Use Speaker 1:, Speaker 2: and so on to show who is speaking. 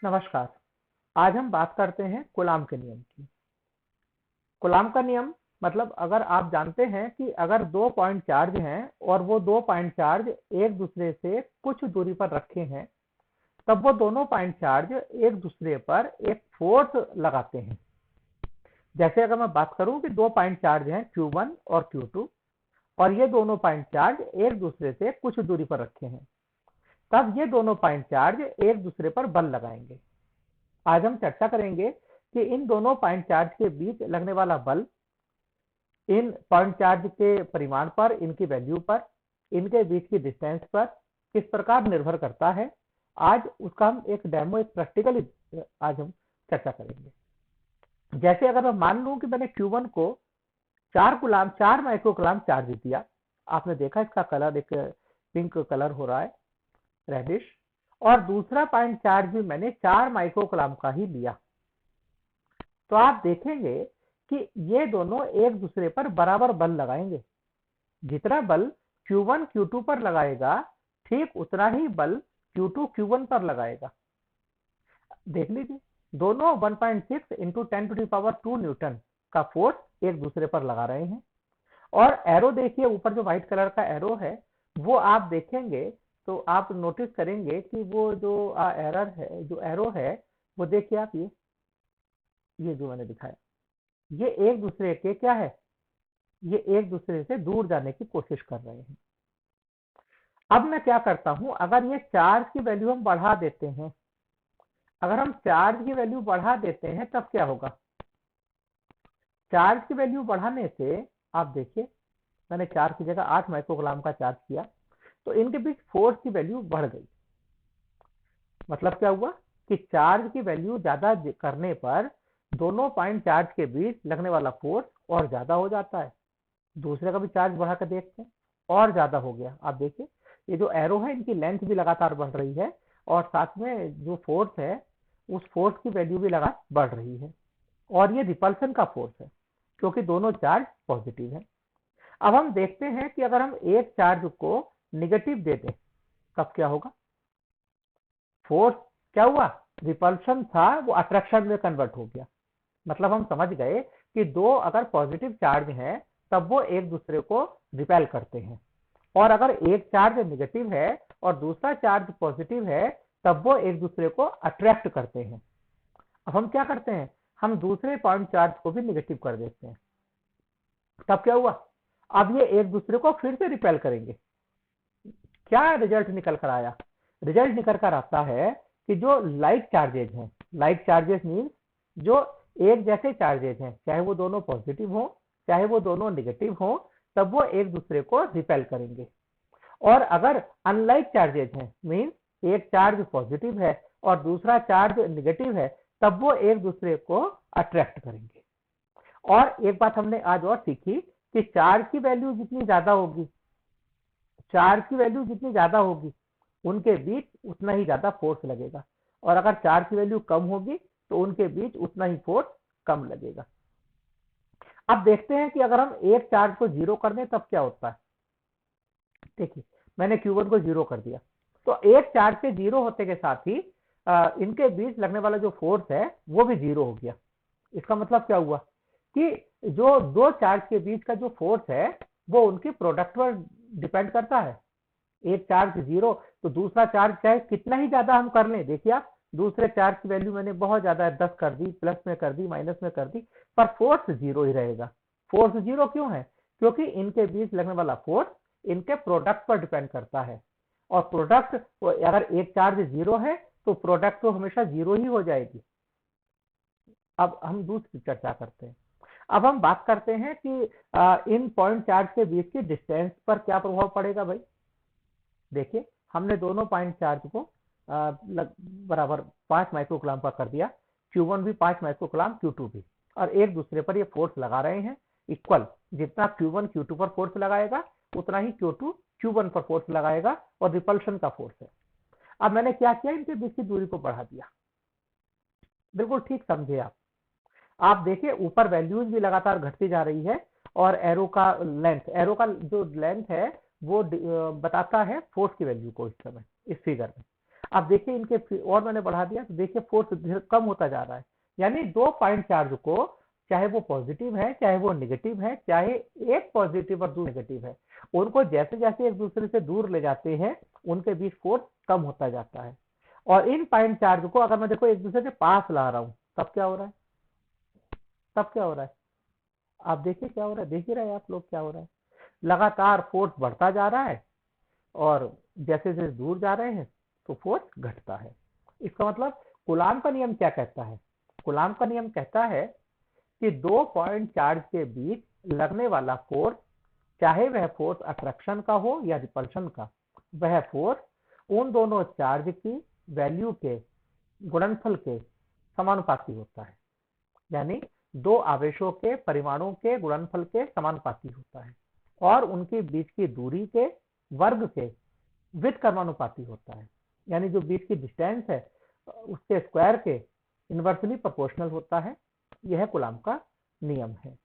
Speaker 1: नमस्कार। आज हम बात करते हैं कूलाम के नियम की। कूलाम का नियम मतलब अगर आप जानते हैं कि अगर 2 पॉइंट चार्ज हैं और वो 2 पॉइंट चार्ज एक दूसरे से कुछ दूरी पर रखे हैं, तब वो दोनों पॉइंट चार्ज एक दूसरे पर एक फोर्स लगाते हैं। जैसे अगर मैं बात करूं कि 2 पॉइंट चार्ज हैं Q1 और Q2 और ये दोनों पॉइंट चार्ज एक दूसरे से कुछ दूरी पर रखे हैं, तब ये दोनों पॉइंट चार्ज एक दूसरे पर बल लगाएंगे। आज हम चर्चा करेंगे कि इन दोनों पॉइंट चार्ज के बीच लगने वाला बल इन पॉइंट चार्ज के परिमाण पर, इनकी वैल्यू पर, इनके बीच की डिस्टेंस पर किस प्रकार निर्भर करता है। आज उसका हम एक डेमो, एक प्रैक्टिकल आज हम चर्चा करेंगे। जैसे अगर मैं मान लूं कि मैंने Q1 को 4 माइक्रो कूलाम चार्ज दिया, आपने देखा इसका कलर एक पिंक कलर हो रहा है, रेडिश, और दूसरा पॉइंट चार्ज भी मैंने 4 माइक्रो कूलाम का ही लिया, तो आप देखेंगे कि ये दोनों एक दूसरे पर बराबर बल लगाएंगे। जितना बल Q1 Q2 पर लगाएगा, ठीक उतना ही बल Q2 Q1 पर लगाएगा। देख लीजिए, दोनों 1.6 इंटू 10⁻² न्यूटन का फोर्स एक दूसरे पर लगा रहे हैं। और एरो देखिए, ऊपर जो व्हाइट कलर का एरो है, वो आप देखेंगे तो आप नोटिस करेंगे कि वो जो एरर है, जो एरो है, वो देखिए आप, ये जो मैंने दिखाया, ये एक दूसरे के क्या है, ये एक दूसरे से दूर जाने की कोशिश कर रहे हैं। अब मैं क्या करता हूं, अगर ये चार्ज की वैल्यू हम बढ़ा देते हैं, अगर हम चार्ज की वैल्यू बढ़ा देते हैं तब क्या होगा। चार्ज की वैल्यू बढ़ाने से आप देखिए, मैंने 4 की जगह 8 माइक्रो कूलाम का चार्ज किया, तो इनके बीच फोर्स की वैल्यू बढ़ गई। मतलब क्या हुआ कि चार्ज की वैल्यू ज्यादा करने पर दोनों पॉइंट चार्ज के बीच लगने वाला फोर्स और ज्यादा हो जाता है। दूसरे का भी चार्ज बढ़ा कर देखते हैं, और ज्यादा हो गया। आप देखिए, ये जो एरो है, इनकी लेंथ भी लगातार बढ़ रही है, और साथ में जो फोर्स है, उस फोर्स की वैल्यू भी लगातार बढ़ रही है। और ये रिपल्सन का फोर्स है, क्योंकि दोनों चार्ज पॉजिटिव है। अब हम देखते हैं कि अगर हम एक चार्ज को निगेटिव दे दें, तब क्या होगा। फोर्स क्या हुआ, रिपल्शन था, वो अट्रैक्शन में कन्वर्ट हो गया। मतलब हम समझ गए कि दो अगर पॉजिटिव चार्ज हैं, तब वो एक दूसरे को रिपेल करते हैं, और अगर एक चार्ज नेगेटिव है और दूसरा चार्ज पॉजिटिव है, तब वो एक दूसरे को अट्रैक्ट करते हैं। अब हम क्या करते हैं, हम दूसरे पॉइंट चार्ज को भी नेगेटिव कर देते हैं, तब क्या हुआ, अब ये एक दूसरे को फिर से रिपेल करेंगे। क्या रिजल्ट निकल कर आया, रिजल्ट निकल कर आता है कि जो लाइक चार्जेज हैं, लाइक चार्जेस मीन जो एक जैसे चार्जेज हैं, चाहे वो दोनों पॉजिटिव हो चाहे वो दोनों नेगेटिव हो, तब वो एक दूसरे को रिपेल करेंगे। और अगर अनलाइक चार्जेज हैं, मीन एक चार्ज पॉजिटिव है और दूसरा चार्ज नेगेटिव है, तब वो एक दूसरे को अट्रैक्ट करेंगे। और एक बात हमने आज और सीखी कि चार्ज की वैल्यू जितनी ज्यादा होगी, चार्ज की वैल्यू जितनी ज्यादा होगी, उनके बीच उतना ही ज्यादा फोर्स लगेगा, और अगर चार्ज की वैल्यू कम होगी तो उनके बीच उतना ही फोर्स कम लगेगा। अब देखते हैं कि अगर हम एक चार्ज को जीरो कर दें तब क्या होता है। देखिए, मैंने Q1 को जीरो कर दिया, तो एक चार्ज के जीरो होते के साथ ही इनके बीच लगने वाला जो फोर्स है वो भी जीरो हो गया। इसका मतलब क्या हुआ कि जो दो चार्ज के बीच का जो फोर्स है, वो उनकी प्रोडक्ट पर डिपेंड करता है। एक चार्ज जीरो, तो दूसरा चार्ज चाहे कितना ही ज्यादा हम कर लें, देखिए आप, दूसरे चार्ज की वैल्यू मैंने बहुत ज्यादा 10 कर दी, प्लस में कर दी, माइनस में कर दी, पर फोर्स जीरो ही रहेगा। फोर्स जीरो क्यों है, क्योंकि इनके बीच लगने वाला फोर्स इनके प्रोडक्ट पर डिपेंड करता है, और प्रोडक्ट, अगर एक चार्ज जीरो है तो प्रोडक्ट तो हमेशा जीरो ही हो जाएगी। अब हम दूसरी चर्चा करते हैं। अब हम बात करते हैं कि इन पॉइंट चार्ज के बीच की डिस्टेंस पर क्या प्रभाव पड़ेगा भाई। देखिए, हमने दोनों पॉइंट चार्ज को बराबर 5 माइक्रो कूलाम का कर दिया, Q1 भी 5 माइक्रो कूलाम, Q2 भी, और एक दूसरे पर ये फोर्स लगा रहे हैं इक्वल। जितना Q1 Q2 पर फोर्स लगाएगा, उतना ही Q2 Q1 पर फोर्स लगाएगा, और रिपल्शन का फोर्स है। अब मैंने क्या किया, इनके बीच की दूरी को बढ़ा दिया। बिल्कुल ठीक समझे आप देखिए, ऊपर वैल्यूज भी लगातार घटती जा रही है, और एरो का लेंथ, एरो का जो लेंथ है वो बताता है फोर्स की वैल्यू को इस समय, इस फिगर में। अब देखिए इनके और मैंने बढ़ा दिया तो देखिए फोर्स कम होता जा रहा है। यानी 2 पॉइंट चार्ज को, चाहे वो पॉजिटिव है चाहे वो नेगेटिव है, चाहे एक पॉजिटिव और दूसरा नेगेटिव है, उनको जैसे जैसे एक दूसरे से दूर ले जाते हैं उनके बीच फोर्स कम होता जाता है। और इन पॉइंट चार्ज को अगर मैं देखो एक दूसरे के पास ला रहा हूं तब क्या हो रहा है, तब क्या हो रहा है, आप देखिए क्या हो रहा है, देख ही रहे हैं आप लोग क्या हो रहा है। लगातार फोर्स बढ़ता जा रहा है और जैसे जैसे दूर जा रहे हैं तो फोर्स घटता है। इसका मतलब कूलाम का नियम क्या कहता है, कूलाम का नियम कहता है कि 2 पॉइंट चार्ज के बीच लगने वाला फोर्स, चाहे वह फोर्स अट्रैक्शन का हो या रिपल्शन का, वह फोर्स उन दोनों चार्ज की वैल्यू के गुणनफल के समानुपाती होता है। यानी दो आवेशों के परिमाणों के गुणनफल के समानुपाती होता है और उनके बीच की दूरी के वर्ग के व्युत्क्रमानुपाती होता है। यानी जो बीच की डिस्टेंस है उसके स्क्वायर के इनवर्सली प्रोपोर्शनल होता है। यह कूलाम का नियम है।